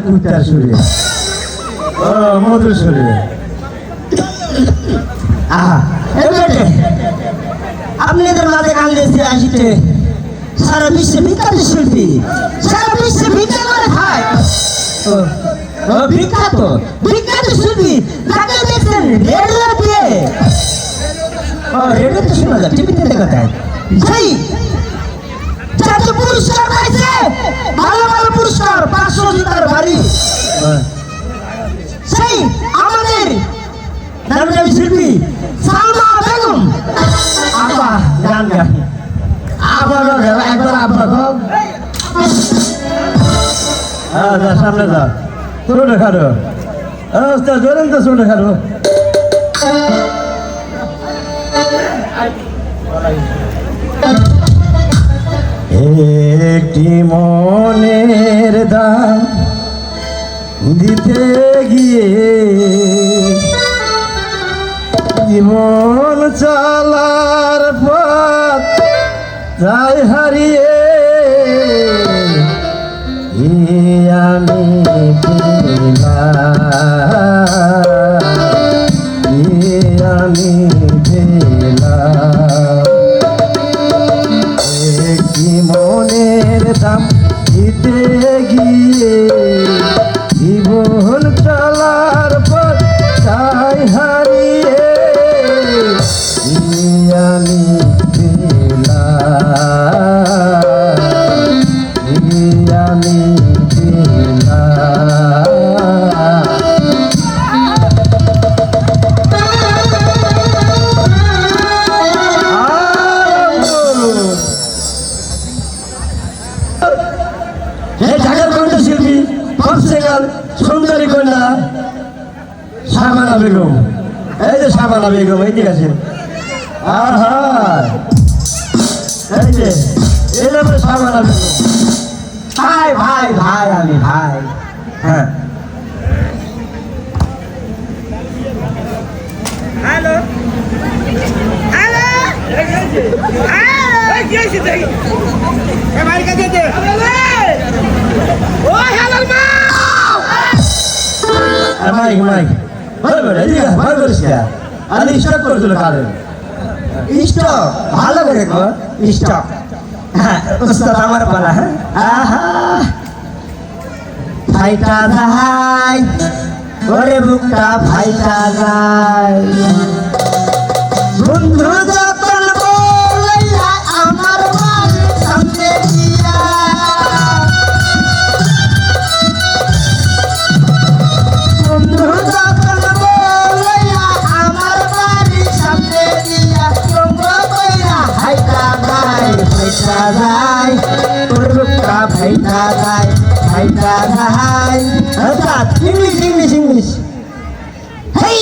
কুত্তার সুরে ও মধুর সুরে আপনাদের মাঝে গান গেছে আসিতে সারা বিশ্বে বিখ্যাত শিল্পী সারা বিশ্বে বিখ্যাত করে খায় বিখ্যাত বিখ্যাত শিল্পী তাকে দেখছেন রেডিওতে রেডিওতে শোনা যায় টিভিতে দেখা যায় সেই জাতীয় পুরস্কার পাইছে ভালো ভালো পুরস্কার 500 জুতার বাড়ি সেই আমাদের নামী শিল্পী সালমা বেগম আব্বা গান গান আবার একবার আব্বা সামনে যা শুরু দেখারো জোরেন তো শুরু দেখারো একটি মনের দাম দিতে গিয়ে জীবন চলার পথ যাই হারিয়ে আমি আমি একটি মনের দাম দিতে গিয়ে জীবন চলার পথ যাই হারিয়ে আমি আমি ঢাকার কন্যা শিল্পী পপসিঙ্গার সুন্দরী কন্যা শাবানা বেগম এই যে শাবানা বেগম এই ঠিক আছে এই যে এই নামে শাবানা বেগম ভাই ভাই ভাই আমি ভাই হ্যাঁ হ্যালো হ্যালো কি হয়েছে দেখি মাইক কাছে দে ও হ্যালো মাইক মাইক ভাই ভাই করিস না আমি স্টপ করে দিল কারে স্টপ ভালো করে কর স্টপ উস্তাদ আমার পালা আহা ফাইটা যায় ওরে বুকটা ফাইটা যায় বন্ধু যখন বলাইয়া আমার বাড়ি সামনে দিয়া বন্ধু যখন বলাইয়া আমার বাড়ি সামনে দিয়া তোমরা কইরা হাইটা যায় ওরে বুকটা ফাইটা যায় ফাইটা যায় অর্থাৎ ইংলিশ ইংলিশ ইংলিশ হেই